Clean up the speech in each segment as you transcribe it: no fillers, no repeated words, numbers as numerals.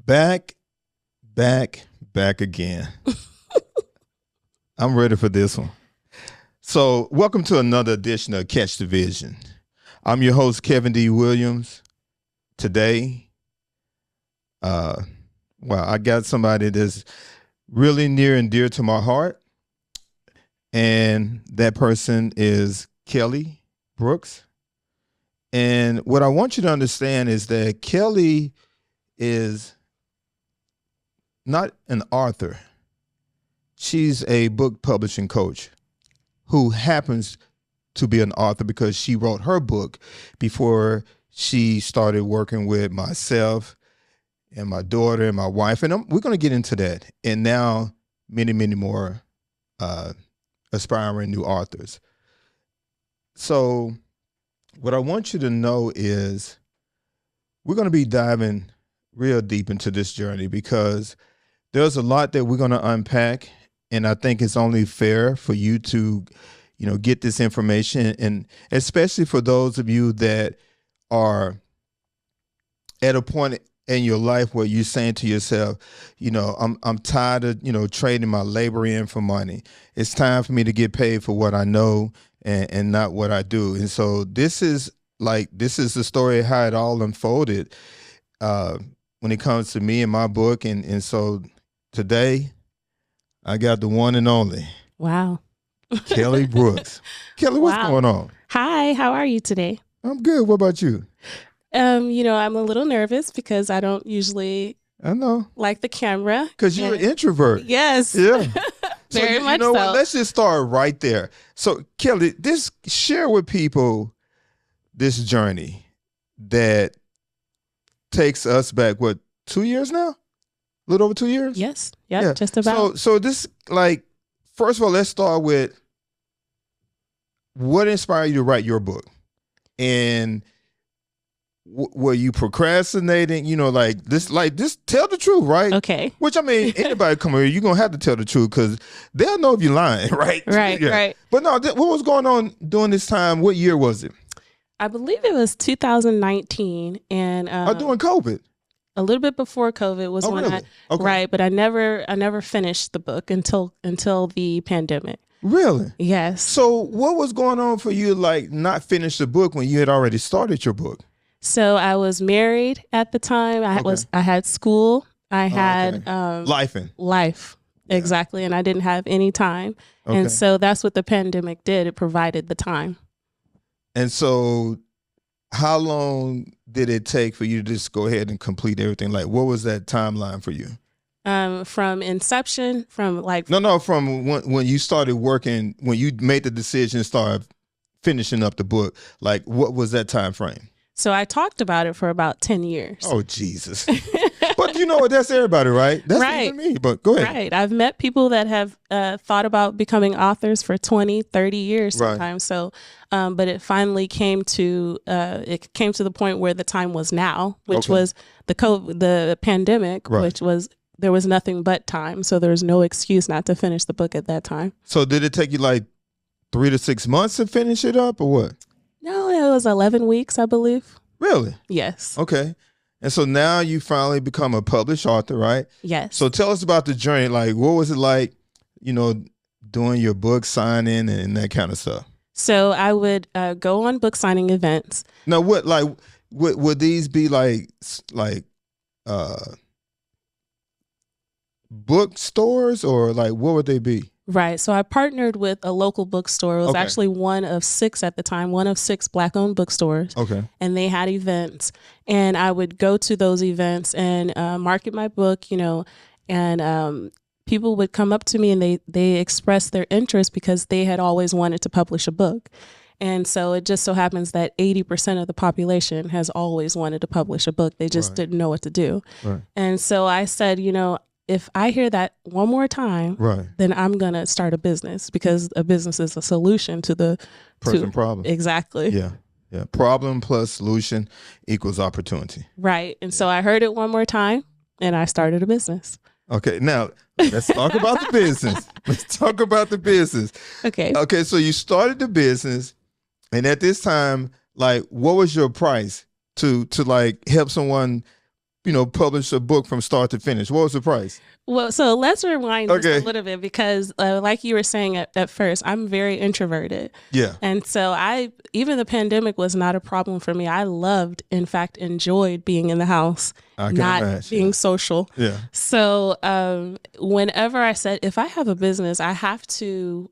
Back, back again. I'm ready for this one. So, welcome to another edition of Catch the Vision. I'm your host, Kevin D. Williams. Today, I got somebody that's really near and dear to my heart, and that person is Kelly Brooks. And what I want you to understand is that Kelly is not an author. She's a book publishing coach who happens to be an author because she wrote her book before she started working with myself and my daughter and my wife. And we're going to get into that. And now many, many more aspiring new authors. So what I want you to know is we're going to be diving real deep into this journey because there's a lot that we're going to unpack, and I think it's only fair for you to, get this information, and especially for those of you that are at a point in your life where you're saying to yourself, I'm tired of, trading my labor in for money. It's time for me to get paid for what I know and not what I do. And so this is the story of how it all unfolded when it comes to me and my book. And so today, I got the one and only. Wow. Kelly Brooks. Kelly, what's going on? Hi, how are you today? I'm good. What about you? I'm a little nervous because I don't usually like the camera. Because you're an introvert. Yes. Yeah. Very much so. What? Let's just start right there. So, Kelly, share with people this journey that takes us back, 2 years now? A little over 2 years? Yes. Yep, yeah. Just about. So this, first of all, let's start with what inspired you to write your book? And were you procrastinating? This, tell the truth, right? Okay. Which, anybody come here, you're going to have to tell the truth because they'll know if you're lying, right? Right, yeah. Right. But no, what was going on during this time? What year was it? I believe it was 2019. And during COVID? A little bit before COVID was when really? Okay. Right, but I never finished the book until the pandemic. Really? Yes. So what was going on for you, not finish the book when you had already started your book? So I was married at the time. I had school. I had life. Yeah. Exactly, and I didn't have any time. Okay. And so that's what the pandemic did. It provided the time. And so how long did it take for you to just go ahead and complete everything? What was that timeline for you? From inception, from when you started working, when you made the decision to start finishing up the book, what was that time frame? So I talked about it for about 10 years. Oh, Jesus. But that's everybody, right? That's right. Even me, but go ahead. Right. I've met people that have thought about becoming authors for 20, 30 years sometimes. Right. So, but it finally came to the point where the time was now, which was the pandemic, right. Which was, there was nothing but time. So there was no excuse not to finish the book at that time. So did it take you 3 to 6 months to finish it up or what? No, it was 11 weeks, I believe. Really? Yes. Okay. And so now you finally become a published author, right? Yes. So tell us about the journey. What was it like, doing your book signing and that kind of stuff? So I would go on book signing events. Now, would these be bookstores or what would they be? Right. So I partnered with a local bookstore. It was actually one of 6 at the time, one of 6 Black-owned bookstores. Okay. And they had events. And I would go to those events and market my book, and people would come up to me and they expressed their interest because they had always wanted to publish a book. And so it just so happens that 80% of the population has always wanted to publish a book. They just didn't know what to do. Right. And so I said, if I hear that one more time, then I'm going to start a business because a business is a solution to the problem. Exactly. Yeah. Yeah. Problem plus solution equals opportunity. Right. And so I heard it one more time and I started a business. Okay. Now let's talk about the business. Let's talk about the business. Okay. Okay. So you started the business, and at this time, what was your price to help someone publish a book from start to finish? What was the price? Well, so let's rewind just a little bit because like you were saying at first, I'm very introverted. Yeah. And so even the pandemic was not a problem for me. I loved, in fact, enjoyed being in the house, not being social. Yeah. So whenever I said, if I have a business, I have to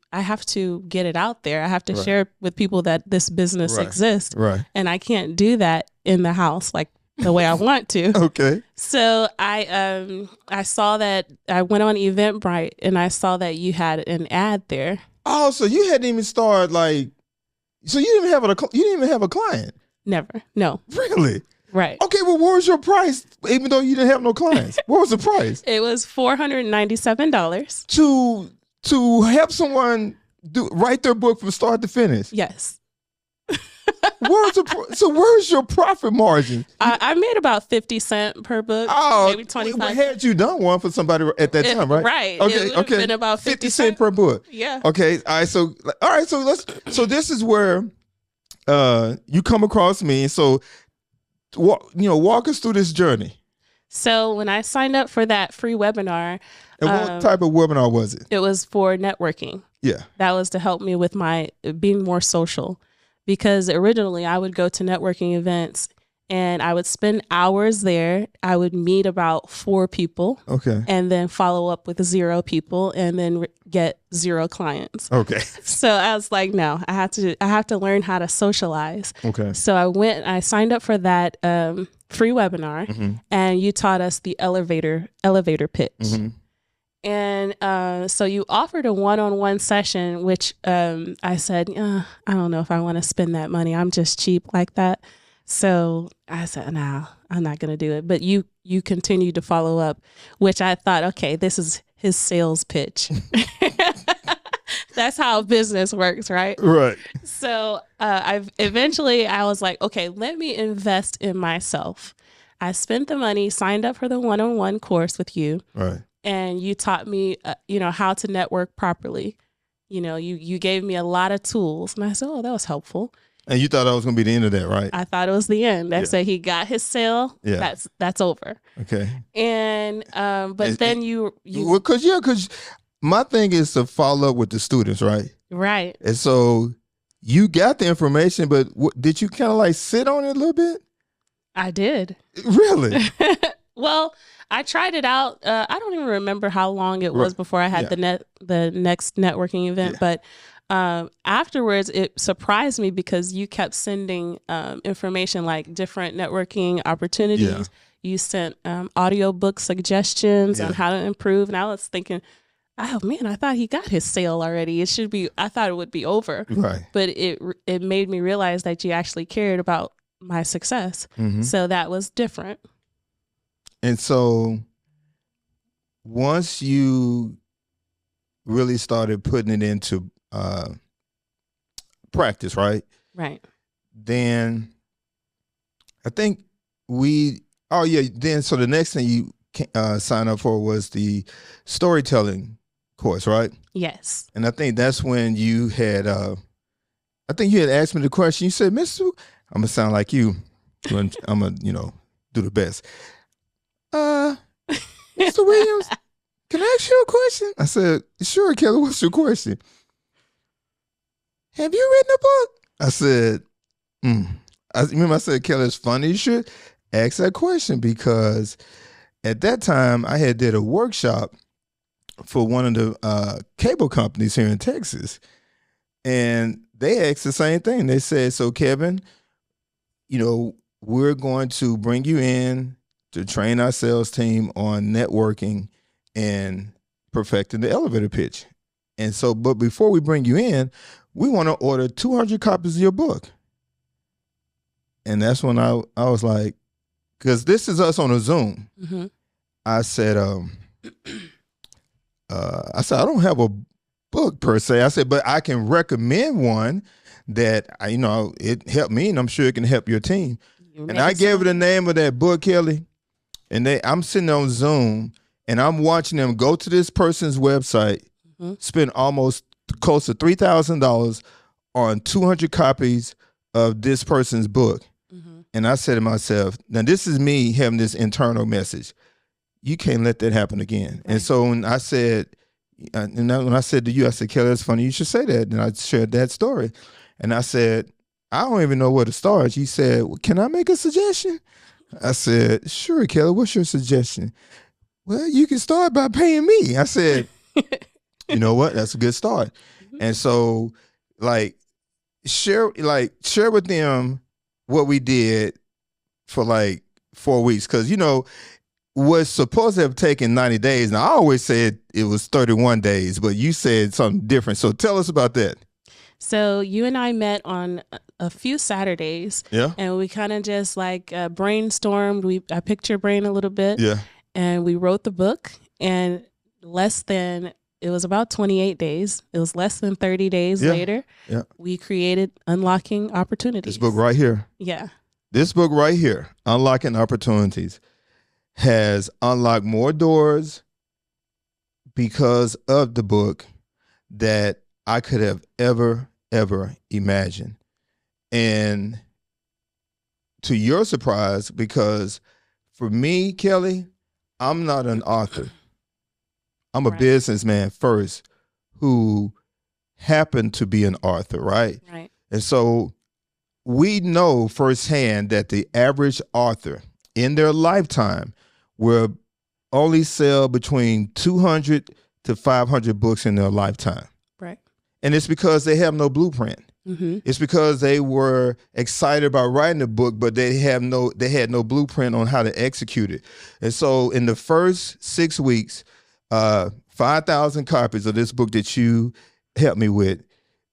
get it out there. I have to share with people that this business exists. Right. And I can't do that in the house like the way I want to. Okay. So I saw that I went on Eventbrite and I saw that you had an ad there. Oh, so you hadn't even started so you didn't even have a client? Never. No. Really? Right. Okay, well, what was your price even though you didn't have no clients? What was the price? It was $497. To help someone write their book from start to finish? Yes. So where's your profit margin? I made about 50 cents per book. Maybe 25. Had you done one for somebody at that time, right? Right. Okay. It been about 50 cents per book. Yeah. Okay. All right. So this is where you come across me. So walk us through this journey. So when I signed up for that free webinar, and what type of webinar was it? It was for networking. Yeah. That was to help me with my being more social. Because originally I would go to networking events and I would spend hours there. I would meet about 4 people. Okay. And then follow up with 0 people and then get 0 clients. Okay. So I was like, no, I have to learn how to socialize. Okay. So I signed up for that free webinar and you taught us the elevator pitch. Mm-hmm. And so you offered a one-on-one session, which I said, I don't know if I want to spend that money. I'm just cheap like that. So I said, no, I'm not going to do it. But you continued to follow up, which I thought, okay, this is his sales pitch. That's how business works, right? Right. So I was like, okay, let me invest in myself. I spent the money, signed up for the one-on-one course with you. Right. And you taught me, how to network properly. You gave me a lot of tools. And I said, oh, that was helpful. And you thought that was going to be the end of that, right? I thought it was the end. I said he got his sale. Yeah. That's over. Okay. And, then because my thing is to follow up with the students, right? Right. And so you got the information, but did you kind of sit on it a little bit? I did. Really? Well, I tried it out. I don't even remember how long it was before I had the next networking event. Yeah. But afterwards, it surprised me because you kept sending information like different networking opportunities. Yeah. You sent audiobook suggestions on how to improve. And I was thinking, oh man, I thought he got his sale already. I thought it would be over. Right. But it made me realize that you actually cared about my success. Mm-hmm. So that was different. And so once you really started putting it into practice, right? Right. Then I think so the next thing you signed up for was the storytelling course, right? Yes. And I think that's when you had, asked me the question. You said, Mr. I'm going to sound like you. I'm going to, do the best. Mr. Williams, can I ask you a question? I said, sure, Kelly, what's your question? Have you written a book? I said, I said, Kelly, it's funny you should ask that question because at that time I had did a workshop for one of the cable companies here in Texas. And they asked the same thing. They said, so Kevin, we're going to bring you in to train our sales team on networking and perfecting the elevator pitch. And so, but before we bring you in, we want to order 200 copies of your book. And that's when I was like, because this is us on a Zoom. Mm-hmm. I said, I don't have a book per se. I said, but I can recommend one that, it helped me and I'm sure it can help your team. And I gave her the name of that book, Kelly. And I'm sitting on Zoom and I'm watching them go to this person's website, spend almost close to $3,000 on 200 copies of this person's book. Mm-hmm. And I said to myself, now this is me having this internal message. You can't let that happen again. Right. And so when I said to you, I said, Kelly, that's funny. You should say that. And I shared that story. And I said, I don't even know where to start. You said, well, can I make a suggestion? I said, sure, Kelly, what's your suggestion? Well, you can start by paying me. I said, you know what? That's a good start. And so share with them what we did for 4 weeks. Cause was supposed to have taken 90 days. Now I always said it was 31 days, but you said something different. So tell us about that. So you and I met on a few Saturdays. Yeah. And we kind of just brainstormed. I picked your brain a little bit. Yeah. And we wrote the book, and it was about 28 days. It was less than 30 days later. Yeah. We created Unlocking Opportunities. This book right here. Yeah. This book right here, Unlocking Opportunities, has unlocked more doors because of the book that I could have ever imagined. And to your surprise, because for me, Kelly, I'm not an author. I'm a businessman first who happened to be an author, right? Right. And so we know firsthand that the average author in their lifetime will only sell between 200 to 500 books in their lifetime. Right. And it's because they have no blueprint. Mm-hmm. It's because they were excited about writing the book, but they had no blueprint on how to execute it. And so in the first 6 weeks, 5,000 copies of this book that you helped me with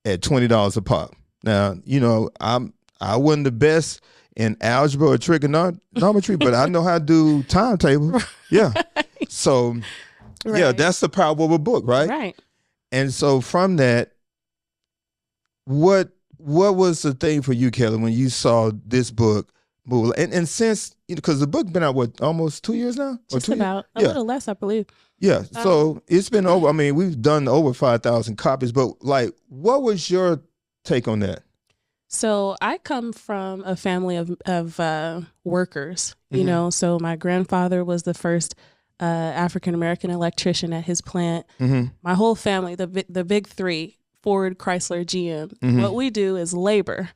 at $20 a pop. Now, I wasn't the best in algebra or trigonometry, but I know how to do timetable. Yeah. So, yeah, that's the power of a book, right? Right. And so from that, what was the thing for you, Kelly, when you saw this book move? And since, because the book been out, almost 2 years now? Just about. A little less, I believe. Yeah. So it's been over. I mean, we've done over 5,000 copies, but what was your take on that? So I come from a family of workers, so my grandfather was the first African-American electrician at his plant. Mm-hmm. My whole family, the big three, Ford, Chrysler, GM, mm-hmm. what we do is labor.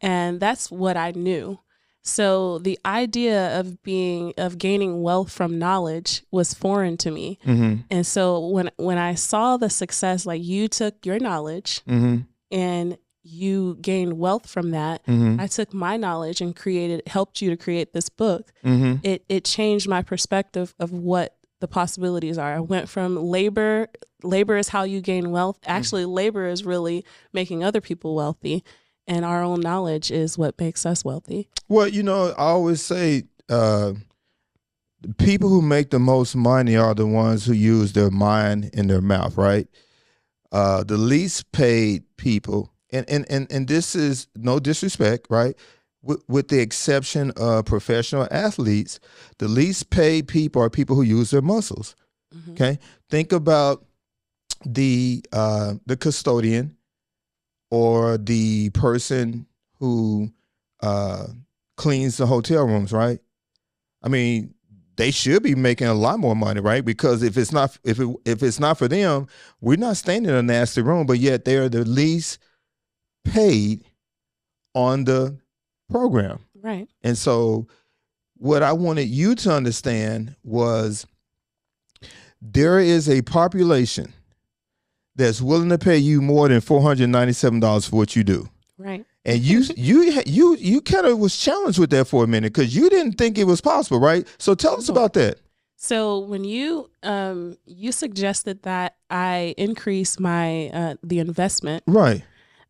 And that's what I knew. So the idea of gaining wealth from knowledge was foreign to me. Mm-hmm. And so when I saw the success, you took your knowledge mm-hmm. and you gained wealth from that. Mm-hmm. I took my knowledge and helped you to create this book. Mm-hmm. It changed my perspective of what the possibilities are. I went from labor is how you gain wealth. Actually, labor is really making other people wealthy, and our own knowledge is what makes us wealthy. Well, I always say the people who make the most money are the ones who use their mind and their mouth, right? The least paid people, and this is no disrespect, right? With the exception of professional athletes, the least paid people are people who use their muscles. Mm-hmm. Okay, think about the custodian or the person who cleans the hotel rooms, right? I mean, they should be making a lot more money, right? Because if it's not for them, we're not staying in a nasty room, but yet they're the least paid on the program. Right. And so what I wanted you to understand was there is a population that's willing to pay you more than $497 for what you do. Right. And you kind of was challenged with that for a minute because you didn't think it was possible, right? So tell us about that. So when you suggested that I increase my the investment, right,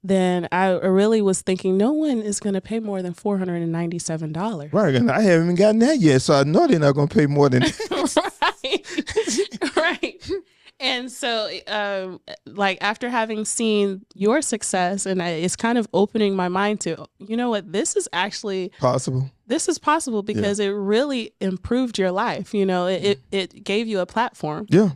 then I really was thinking no one is going to pay more than $497. Right, and I haven't even gotten that yet, so I know they're not going to pay more than right, right. And so, after having seen your success, and it's kind of opening my mind to, what, this is actually possible. This is possible because it really improved your life. It gave you a platform. Yeah.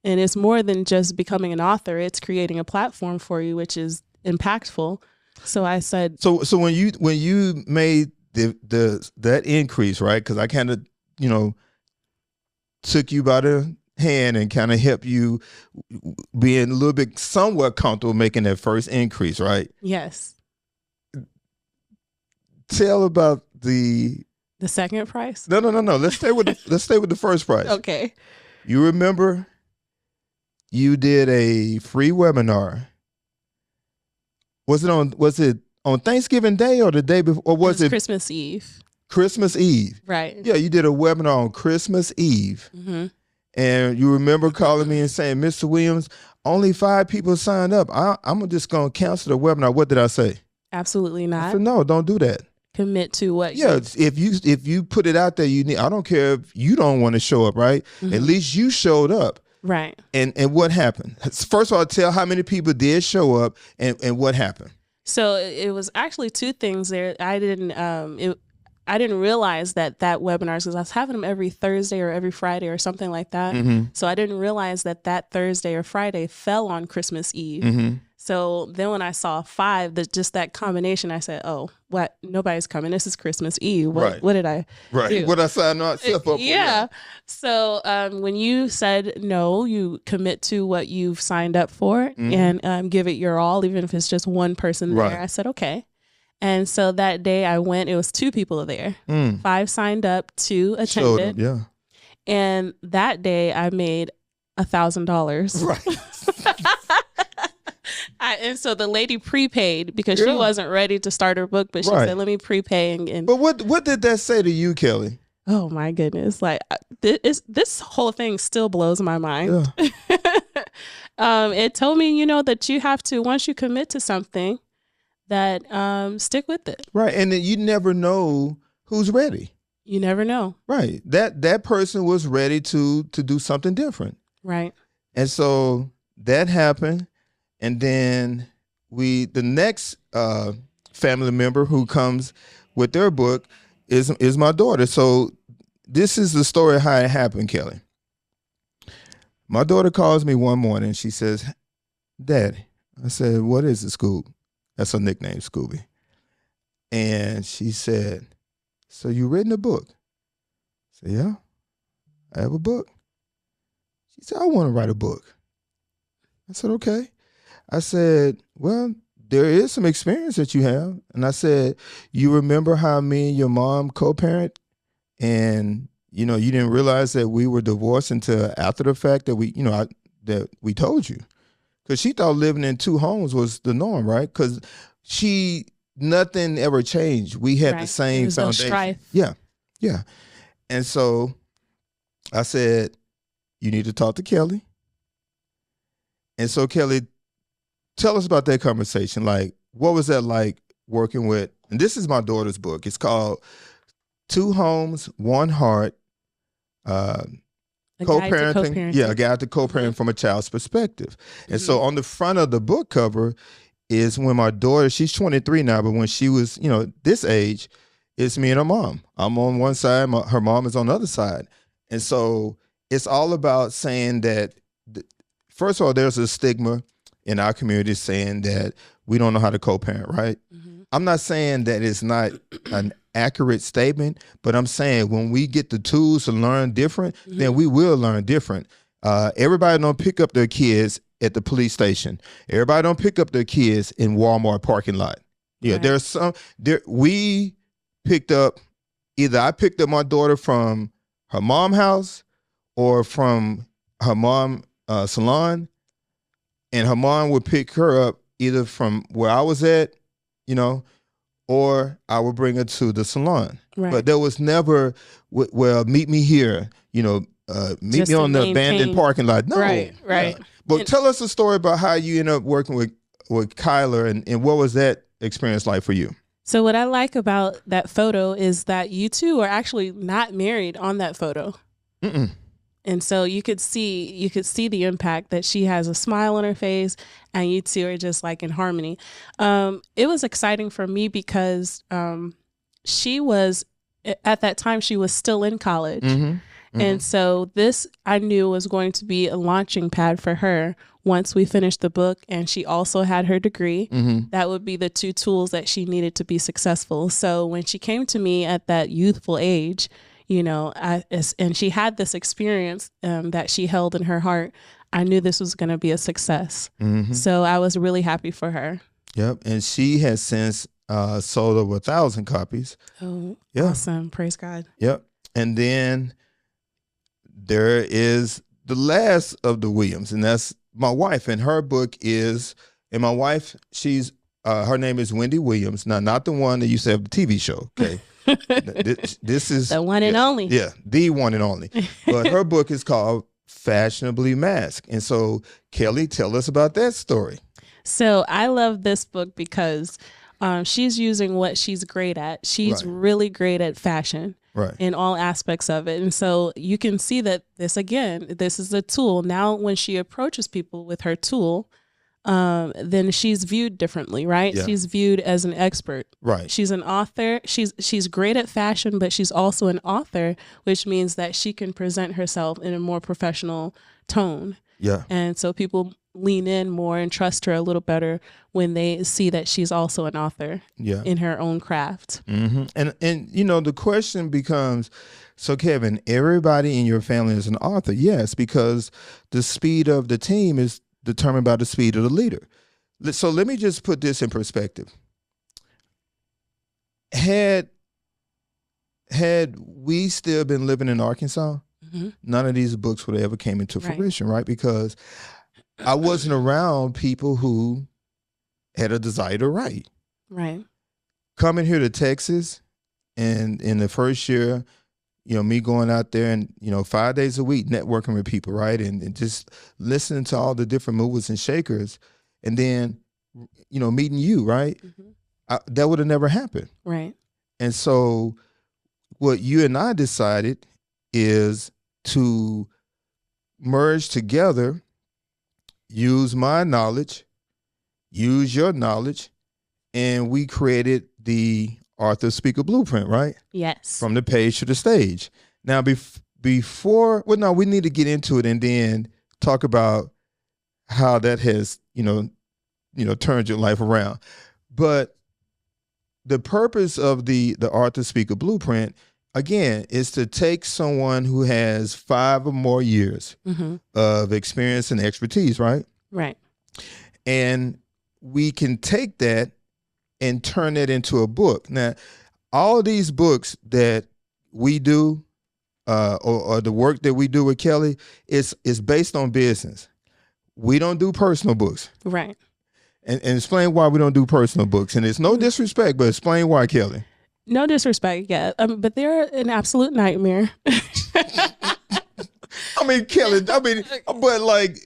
And it's more than just becoming an author. It's creating a platform for you, which is impactful. So I said. So when you made that increase, right? Because I kind of, took you by the hand and kind of helped you being a little bit somewhat comfortable making that first increase, right? Yes. Tell about the second price. No. Let's stay with the first price. Okay. You remember you did a free webinar. Was it on Thanksgiving Day or the day before, or was it Christmas Eve? Christmas Eve. Right. Yeah, you did a webinar on Christmas Eve. Mm-hmm. And you remember calling me and saying, Mr. Williams, only 5 people signed up. I'm just going to cancel the webinar. What did I say? Absolutely not. I said, no, don't do that. Commit to what? Yeah, if you put it out there, I don't care if you don't want to show up, right? Mm-hmm. At least you showed up. Right. And what happened? First of all, tell how many people did show up and what happened. So it was actually 2 things there. I didn't realize that webinar, because I was having them every Thursday or every Friday or something like that. Mm-hmm. So I didn't realize that Thursday or Friday fell on Christmas Eve. Mm-hmm. So then when I saw 5, just that combination, I said, oh, what? Nobody's coming. This is Christmas Eve. What did I do? What I signed myself up for? Yeah. So when you said no, you commit to what you've signed up for, mm-hmm. and give it your all, even if it's just one person there. I said, okay. And so that day I went, it was 2 people there. 5 signed up, 2 attended. Yeah. And that day I made $1,000. Right. And so the lady prepaid because she wasn't ready to start her book, but she said, let me prepay. But what did that say to you, Kelly? Oh my goodness. Like this whole thing still blows my mind. Yeah. It told me, that you have to, once you commit to something, that stick with it. Right. And then you never know who's ready. You never know. Right. That person was ready to do something different. Right. And so that happened. And then the next family member who comes with their book is my daughter. So this is the story of how it happened, Kelly. My daughter calls me one morning. She says, Daddy. I said, what is it, Scoob? That's her nickname, Scooby. And she said, so you written a book? I said, yeah, I have a book. She said, I want to write a book. I said, okay. I said, well, there is some experience that you have. And I said, you remember how me and your mom co-parent and, you didn't realize that we were divorced until after the fact that that we told you. Because she thought living in 2 homes was the norm, right? Because nothing ever changed. We had the same foundation. No strife. Yeah. And so I said, you need to talk to Kelly. And so Kelly, tell us about that conversation. Like, what was that like working with, and this is my daughter's book. It's called 2 Homes, 1 Heart, Co-parenting. Yeah, a guide to co-parenting from a child's perspective. And so on the front of the book cover is when my daughter, she's 23 now, but when she was, this age, it's me and her mom. I'm on one side, her mom is on the other side. And so it's all about saying that, first of all, there's a stigma in our community saying that we don't know how to co-parent, right? Mm-hmm. I'm not saying that it's not an accurate statement, but I'm saying when we get the tools to learn different, mm-hmm. then we will learn different. Everybody don't pick up their kids at the police station. Everybody don't pick up their kids in Walmart parking lot. Yeah, right. We picked up, either I picked up my daughter from her mom's house or from her mom's salon, and her mom would pick her up either from where I was at, or I would bring her to the salon. Right. But there was never, well, meet me here, meet me on the abandoned parking lot. No. Right. Yeah. But tell us a story about how you ended up working with Kyler and what was that experience like for you? So what I like about that photo is that you two are actually not married on that photo. Mm-mm. And so you could see the impact that she has a smile on her face and you two are just like in harmony. It was exciting for me because she was, at that time, she was still in college. Mm-hmm. And so this I knew was going to be a launching pad for her once we finished the book, and she also had her degree. That would be the two tools that she needed to be successful. So when she came to me at that youthful age, and she had this experience that she held in her heart, I knew this was going to be a success. So I was really happy for her. Yep. And she has since sold over 1,000 copies. Oh, yeah. Awesome. Praise God. Yep. And then there is the last of the Williams, and that's my wife. And her book is, and my wife, she's, her name is Wendy Williams. Now, not the one that used to have the TV show. Okay. This is the one and only. Yeah. The one and only. But her book is called Fashionably Masked. And so, Kelly, tell us about that story. So I love this book because she's using what she's great at. She's really great at fashion in all aspects of it. And so you can see that this is a tool. Now, when she approaches people with her tool, then she's viewed differently, right? Yeah. She's viewed as an expert. Right. She's an author. She's great at fashion, but she's also an author, which means that she can present herself in a more professional tone. Yeah. And so people lean in more and trust her a little better when they see that she's also an author in her own craft. And the question becomes, so Kevin, everybody in your family is an author. Yes, because the speed of the team is determined by the speed of the leader. So let me just put this in perspective. Had we still been living in Arkansas, none of these books would have ever came into fruition, right? Because I wasn't around people who had a desire to write. Right. Coming here to Texas, and in the first year, me going out there and, 5 days a week networking with people, right? And just listening to all the different movers and shakers, and then, meeting you, right? That would have never happened. Right. And so what you and I decided is to merge together, use my knowledge, use your knowledge, and we created the Author Speaker Blueprint, right? Yes. From the page to the stage. Now, we need to get into it and then talk about how that has, turned your life around. But the purpose of the Author Speaker Blueprint, again, is to take someone who has 5 or more years of experience and expertise, right? Right. And we can take that and turn it into a book. Now, all of these books that we do, or the work that we do with Kelly, is based on business. We don't do personal books. Right. And explain why we don't do personal books. And it's no disrespect, but explain why, Kelly. No disrespect, yeah. But they're an absolute nightmare. Kelly, but like...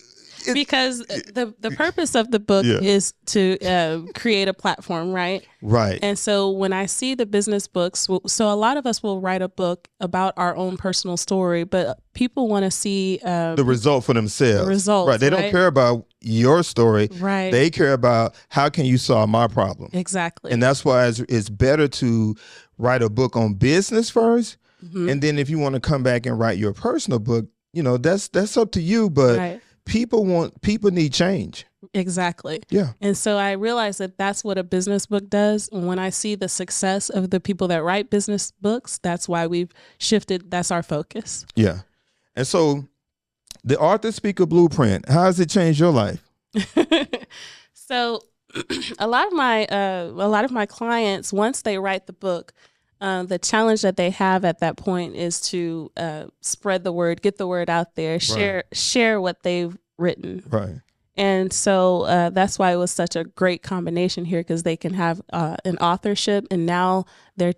because the purpose of the book is to create a platform, right? Right. And so when I see the business books, so a lot of us will write a book about our own personal story, but people want to see the result for themselves. The results, right? They don't care about your story. Right. They care about how can you solve my problem. Exactly. And that's why it's better to write a book on business first, and then if you want to come back and write your personal book, that's up to you. But right. People need change. Exactly. Yeah. And so I realized that that's what a business book does. And when I see the success of the people that write business books, that's why we've shifted. That's our focus. Yeah. And so the Author Speaker Blueprint, how has it changed your life? So a lot of my clients, once they write the book, the challenge that they have at that point is to spread the word, get the word out there, share what they've written. Right. And so that's why it was such a great combination here, because they can have an authorship, and now the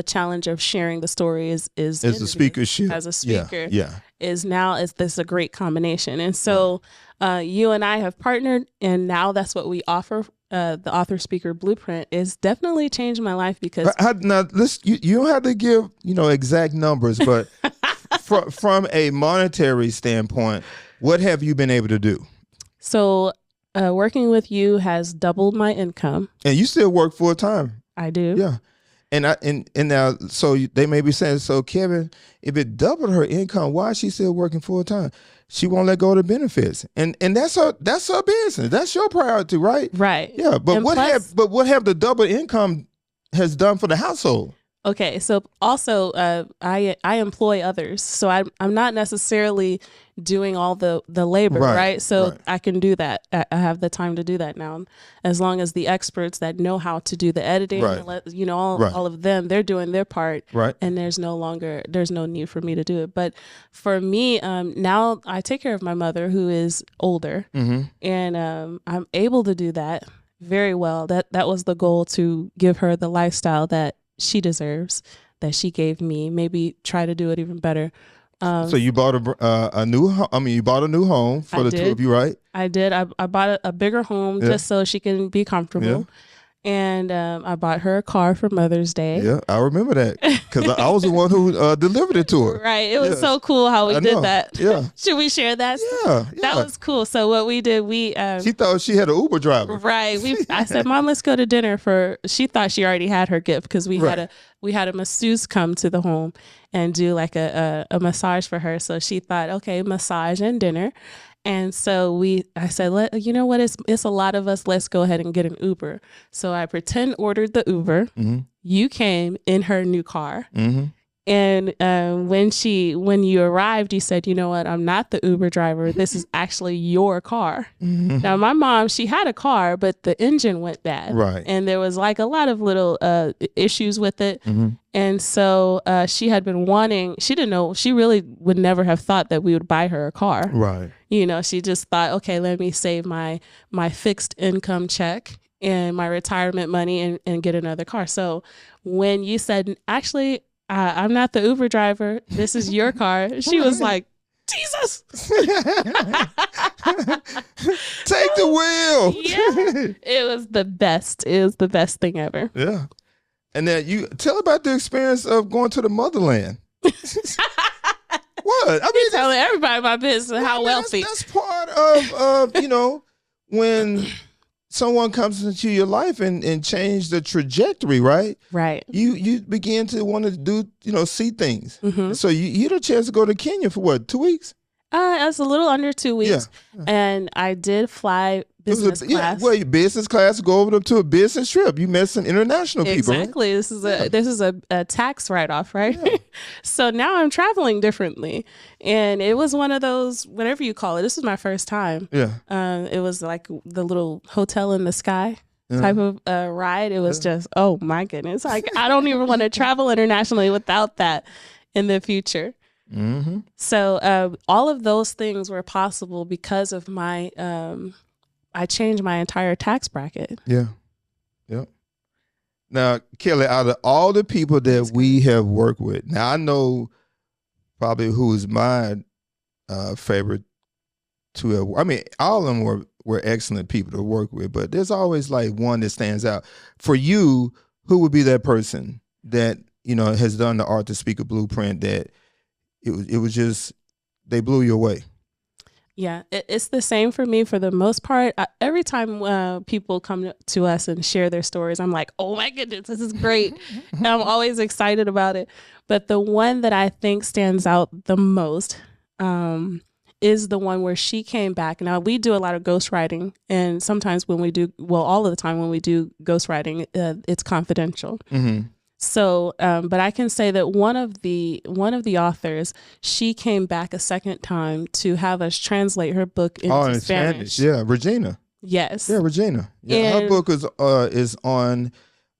challenge of sharing the story is the speakership as a speaker. Yeah. Is this a great combination? And so you and I have partnered, and now that's what we offer. The Author Speaker Blueprint is definitely changed my life because now you don't have to give exact numbers, but from a monetary standpoint, what have you been able to do? So working with you has doubled my income. And you still work full time. I do. Yeah. And now, so they may be saying, so Kevin, if it doubled her income, why is she still working full time? She won't let go of the benefits, and that's her business. That's your priority, right? Right. Yeah, but what have the double income has done for the household? Okay, so also I employ others, so I'm not necessarily doing all the labor, right? So I can do that. I have the time to do that now, as long as the experts that know how to do the editing, all of them, they're doing their part, and there's no need for me to do it. But for me, now I take care of my mother who is older, and I'm able to do that very well. That was the goal, to give her the lifestyle that she deserves, that she gave me. Maybe try to do it even better. So you bought a new home. I mean, you bought a new home for the two of you, right? I did. I bought a bigger home just so she can be comfortable. Yeah. And I bought her a car for Mother's Day. Yeah, I remember that because I was the one who delivered it to her. Right. It was so cool how we did that. Yeah. Should we share that? Yeah. That was cool. So what we did, she thought she had an Uber driver. Right. I said, Mom, let's go to dinner she thought she already had her gift, because we had a masseuse come to the home and do like a massage for her. So she thought, okay, massage and dinner. And so I said, you know what? It's a lot of us. Let's go ahead and get an Uber. So I ordered the Uber. Mm-hmm. You came in her new car. Mm-hmm. And when you arrived, you said, you know what? I'm not the Uber driver. This is actually your car. Mm-hmm. Now, my mom, she had a car, but the engine went bad. Right. And there was like a lot of little issues with it. Mm-hmm. And so she had been she didn't know, she really would never have thought that we would buy her a car. Right. She just thought, okay, let me save my fixed income check and my retirement money and get another car. So when you said, actually, I'm not the Uber driver, this is your car, she was like, Jesus. Take the wheel. Yeah. It was the best. It was the best thing ever. Yeah. And then you tell about the experience of going to the motherland. What? I mean, telling everybody my business, how wealthy. That's part of when someone comes into your life and change the trajectory, right? Right. You begin to want to do, see things. Mm-hmm. So you had a chance to go to Kenya for what, 2 weeks? It was a little under 2 weeks. Yeah. And I did fly business class. Well, business class, go over to a business trip. You met some international people. Exactly. Right? This is a tax write-off, right? Yeah. So now I'm traveling differently. And it was one of those, whatever you call it. This was my first time. Yeah. It was like the little hotel in the sky type of ride. It was just, oh my goodness. Like, I don't even want to travel internationally without that in the future. Mm-hmm. So all of those things were possible because of my I changed my entire tax bracket. Yeah. Yep. Now, Kelly, out of all the people that we have worked with, now I know probably who is my favorite to have. I mean, all of them were excellent people to work with, but there's always like one that stands out. For you, who would be that person that has done the Art to Speak a Blueprint that it was just, they blew you away? Yeah, it's the same for me for the most part. Every time people come to us and share their stories, I'm like, oh my goodness, this is great. And I'm always excited about it. But the one that I think stands out the most is the one where she came back. Now, we do a lot of ghostwriting. And sometimes when we do, all of the time when we do ghostwriting, it's confidential. Mm-hmm. So, but I can say that one of the authors, she came back a second time to have us translate her book into Spanish. Yeah, Regina. Yes. Yeah, Regina. Yeah, her book is on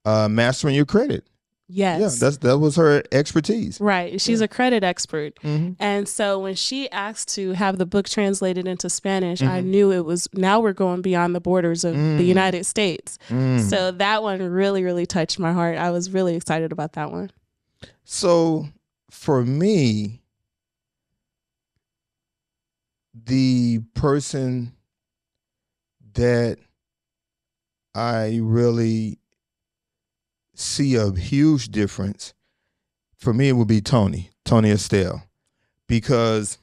mastering your credit. Yes. Yeah, that was her expertise. Right. She's a credit expert. Mm-hmm. And so when she asked to have the book translated into Spanish, mm-hmm. I knew it was, now we're going beyond the borders of the United States. So that one really, really touched my heart. I was really excited about that one. So for me, the person that I really see a huge difference, for me it would be Tony Estelle, because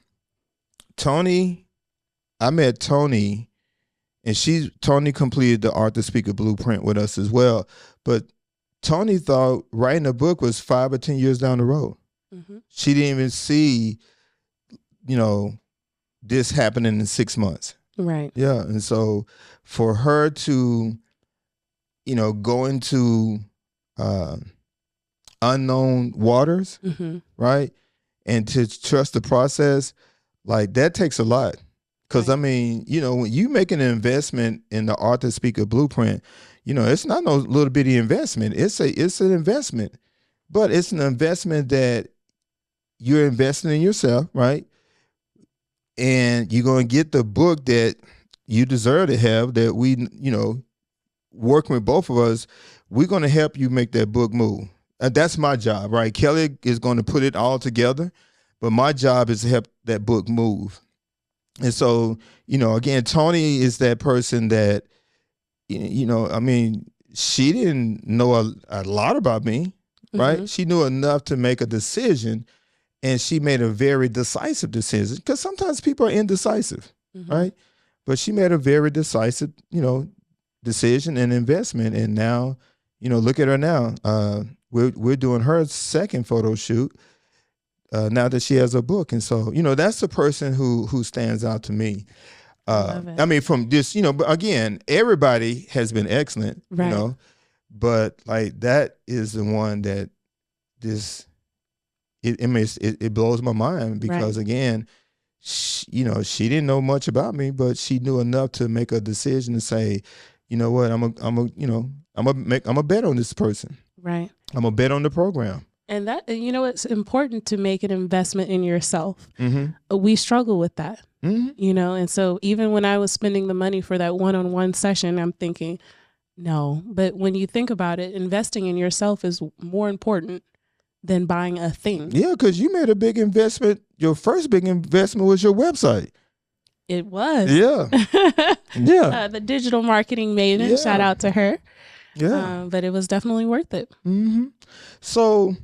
I met Tony and Tony completed the Art to Speak a Blueprint with us as well, but Tony thought writing a book was 5 or 10 years down the road. Mm-hmm. She didn't even see, this happening in 6 months. Right. Yeah. And so for her to, go into unknown waters, mm-hmm. right? And to trust the process, like that takes a lot. Because, right. When you make an investment in the Author Speaker Blueprint, it's not no little bitty investment. It's an investment, but it's an investment that you're investing in yourself, right? And you're going to get the book that you deserve to have, that we, working with both of us, we're going to help you make that book move. That's my job, right? Kelly is going to put it all together, but my job is to help that book move. And so, again, Tony is that person that, she didn't know a lot about me, right? Mm-hmm. She knew enough to make a decision, and she made a very decisive decision, because sometimes people are indecisive, mm-hmm. right? But she made a very decisive, decision and investment. And now, look at her now. We're doing her second photo shoot now that she has a book. And so, that's the person who stands out to me. From this, but again, everybody has been excellent, right. But like that is the one that it blows my mind, because right. again, she didn't know much about me, but she knew enough to make a decision to say, you know what, I'm a bet on this person. Right. I'm a bet on the program. And that, it's important to make an investment in yourself. Mm-hmm. We struggle with that, mm-hmm. And so even when I was spending the money for that one-on-one session, I'm thinking, no. But when you think about it, investing in yourself is more important than buying a thing. Yeah, because you made a big investment. Your first big investment was your website. It was. Yeah. Yeah. The digital marketing maiden, shout out to her. Yeah. But it was definitely worth it. Mm-hmm. So,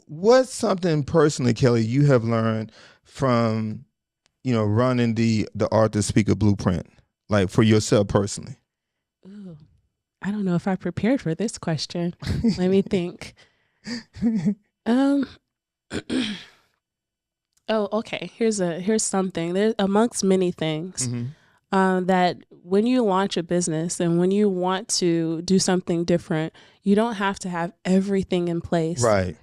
what's something personally, Kelly, you have learned from, running the Author Speaker Blueprint, like for yourself personally? Ooh, I don't know if I prepared for this question. Let me think. Oh, okay. Here's something. There's amongst many things, mm-hmm. That when you launch a business and when you want to do something different, you don't have to have everything in place. Right.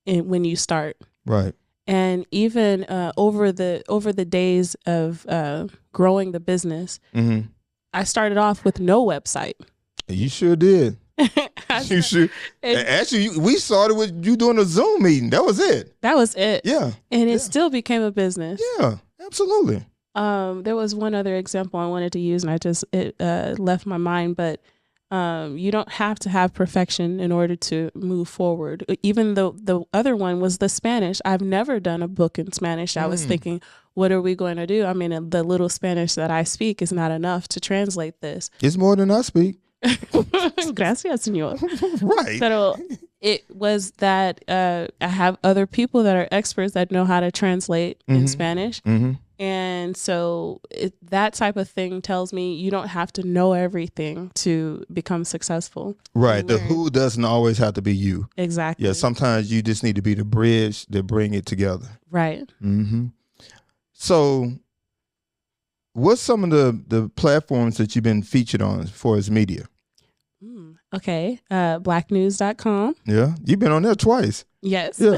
When you start. Right. And even over the days of growing the business, mm-hmm. I started off with no website. You sure did. You sure? Actually, we started with you doing a Zoom meeting. That was it. That was it. Yeah. And it still became a business. Yeah, absolutely. There was one other example I wanted to use, and it left my mind, but you don't have to have perfection in order to move forward. Even though the other one was the Spanish. I've never done a book in Spanish. I was thinking, what are we going to do? I mean, the little Spanish that I speak is not enough to translate this. It's more than I speak. Gracias, señor. Right. So it was that I have other people that are experts that know how to translate mm-hmm. in Spanish. Mm-hmm. And so that type of thing tells me you don't have to know everything to become successful. Right. The who doesn't always have to be you. Exactly. Yeah. Sometimes you just need to be the bridge that bring it together. Right. Mm-hmm. So what's some of the platforms that you've been featured on for as media? Okay. Blacknews.com. Yeah. You've been on there twice. Yes. Yeah.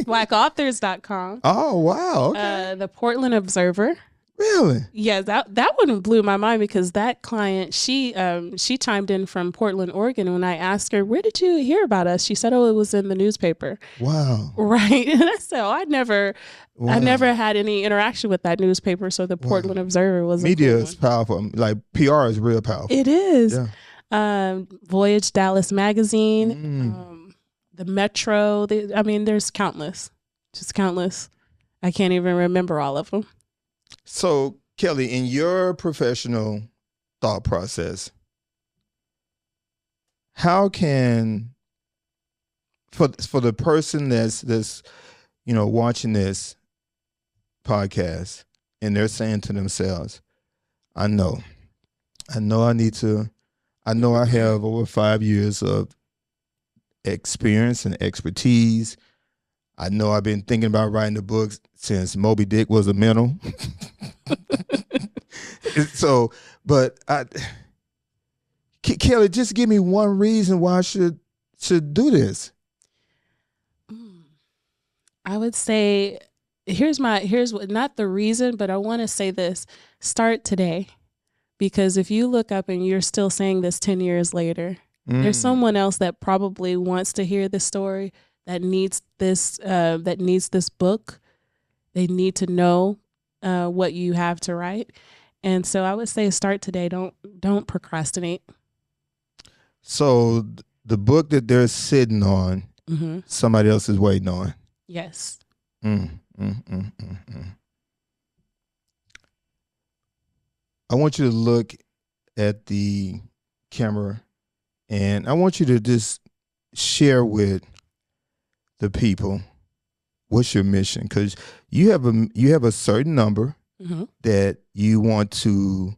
Blackauthors.com. Oh, wow. Okay. The Portland Observer. Really? Yeah, that one blew my mind, because that client, she chimed in from Portland, Oregon. When I asked her, where did you hear about us? She said, oh, it was in the newspaper. Wow. Right. And I said, I never had any interaction with that newspaper. So the Portland Observer was media is powerful. Like PR is real powerful. It is. Yeah. Voyage Dallas Magazine, the Metro. There's countless, just countless. I can't even remember all of them. So, Kelly, in your professional thought process, how can, for the person that's watching this podcast and they're saying to themselves, I know I have over 5 years of experience and expertise. I know I've been thinking about writing the books since Moby Dick was a minnow. So, but Kelly, just give me one reason why I should do this. I would say, here's what, not the reason, but I want to say this: start today, because if you look up and you're still saying this 10 years later, there's someone else that probably wants to hear this story, that needs this book. They need to know what you have to write. And so I would say start today. Don't procrastinate. So the book that they're sitting on, somebody else is waiting on. Yes. I want you to look at the camera, and I want you to just share with the people what's your mission, because you have a certain number that you want to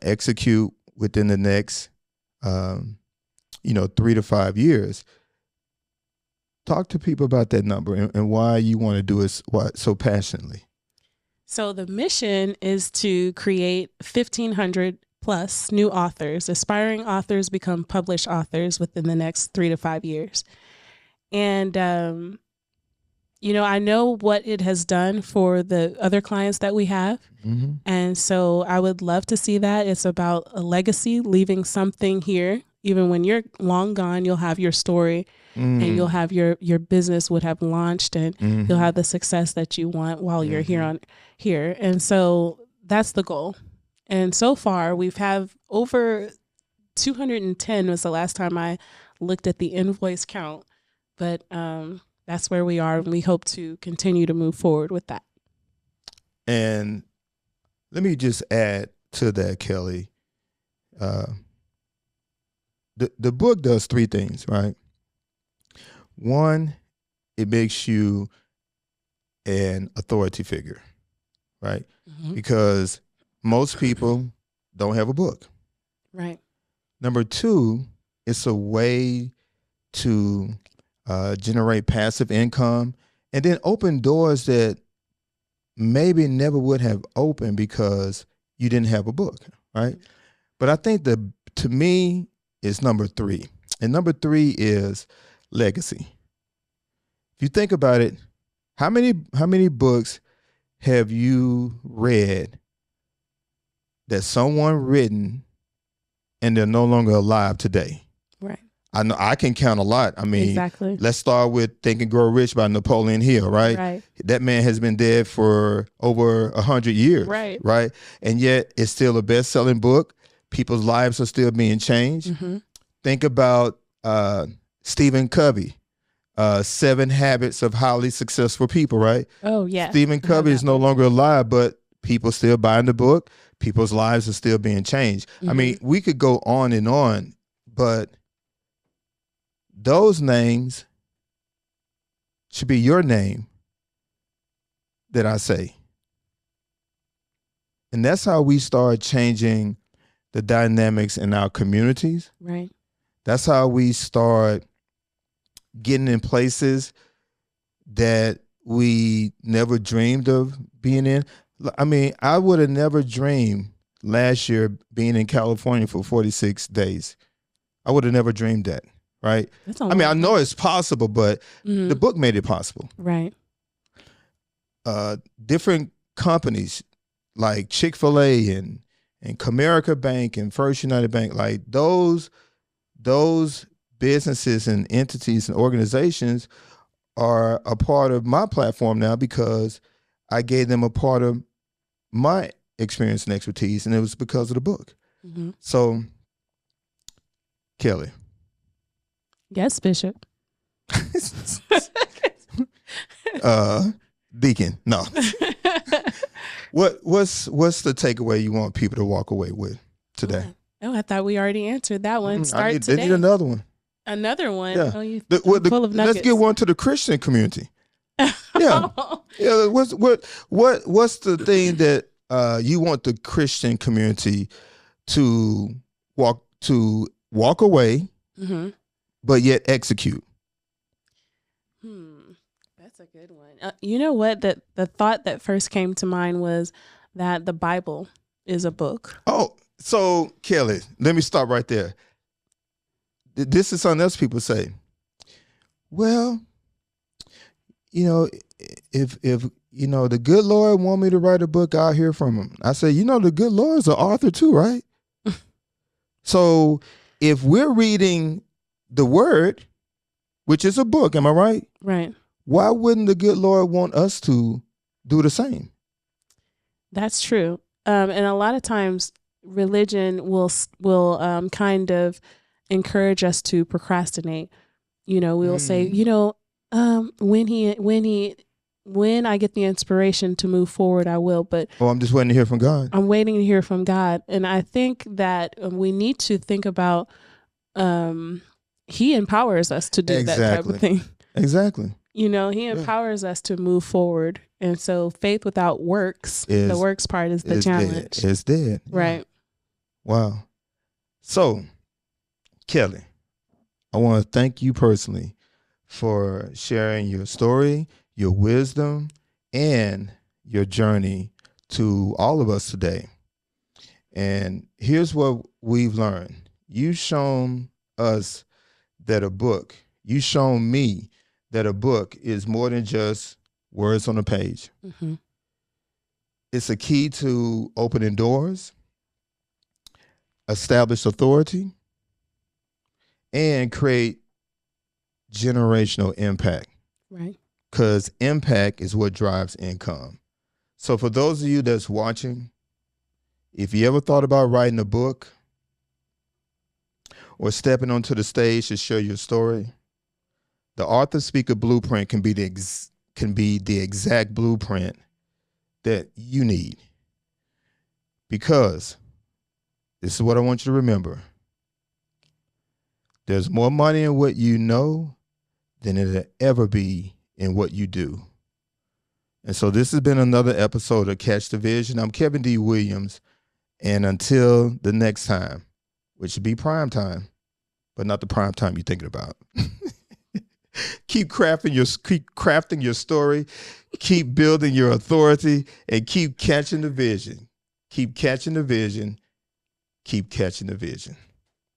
execute within the next 3 to 5 years. Talk to people about that number and why you want to do it so passionately. So the mission is to create 1,500 plus new authors. Aspiring authors become published authors within the next 3 to 5 years. And, I know what it has done for the other clients that we have. And so I would love to see that. It's about a legacy, leaving something here. Even when you're long gone, you'll have your story and you'll have your business would have launched, and you'll have the success that you want while you're here. And so that's the goal. And so far we've have over 210 was the last time I looked at the invoice count, but that's where we are, and we hope to continue to move forward with that. And let me just add to that, Kelly. The book does 3 things, right? One, it makes you an authority figure, right? Because most people don't have a book. Right. Number 2, it's a way to generate passive income and then open doors that maybe never would have opened because you didn't have a book, right? But I think to me, is number 3. And number 3 is legacy. If you think about it, how many books have you read that someone written and they're no longer alive today? Right. I know I can count a lot. I mean, exactly. Let's start with Think and Grow Rich by Napoleon Hill, right? Right. That man has been dead for over 100 years, right? And yet it's still a best-selling book. People's lives are still being changed. Think about Stephen Covey, 7 Habits of Highly Successful People, right? Oh, yeah. Stephen Covey is no longer alive, but people still buying the book. People's lives are still being changed. I mean, we could go on, but those names should be your name that I say. And that's how we start changing the dynamics in our communities. Right. That's how we start getting in places that we never dreamed of being in. I mean, I would have never dreamed last year being in California for 46 days. I would have never dreamed that, right? I mean, I know it's possible, but the book made it possible. Right. Different companies like Chick-fil-A and Comerica Bank and First United Bank, like those businesses and entities and organizations are a part of my platform now because I gave them a part of my experience and expertise, and it was because of the book. So, Kelly. Yes, Bishop. Deacon, no. What's the takeaway you want people to walk away with today? Oh, I thought we already answered that one. Start today. They need another one. Another one? Yeah. Oh, full of nuggets. Let's get one to the Christian community. Yeah. Yeah. What's the thing that you want the Christian community to walk away but yet execute? That's a good one. You know what? The thought that first came to mind was that the Bible is a book. Oh, so Kelly, let me stop right there. This is something else people say. Well, if the good Lord want me to write a book, I'll hear from him. I say, the good Lord's an author too, right? So if we're reading the Word, which is a book, am I right? Right. Why wouldn't the good Lord want us to do the same? That's true. And a lot of times religion will kind of encourage us to procrastinate. We will say, when I get the inspiration to move forward, I will. But I'm just waiting to hear from God. I'm waiting to hear from God. And I think that we need to think about He empowers us to do that type of thing. Exactly. He empowers us to move forward. And so faith without works, the works part is the challenge. Dead. It's dead. Right. Yeah. Wow. So, Kelly, I want to thank you personally for sharing your story, your wisdom, and your journey to all of us today. And here's what we've learned. You've shown us that you've shown me that a book is more than just words on a page. Mm-hmm. It's a key to opening doors, establish authority, and create generational impact. Right. Because impact is what drives income. So for those of you that's watching, if you ever thought about writing a book or stepping onto the stage to share your story, the Author Speaker Blueprint can be the exact blueprint that you need. Because this is what I want you to remember. There's more money in what you know than it'll ever be in what you do. And so this has been another episode of Catch the Vision. I'm Kevin D. Williams. And until the next time, which should be prime time, but not the prime time you're thinking about. Keep crafting your story, keep building your authority, and keep catching the vision. Keep catching the vision. Keep catching the vision.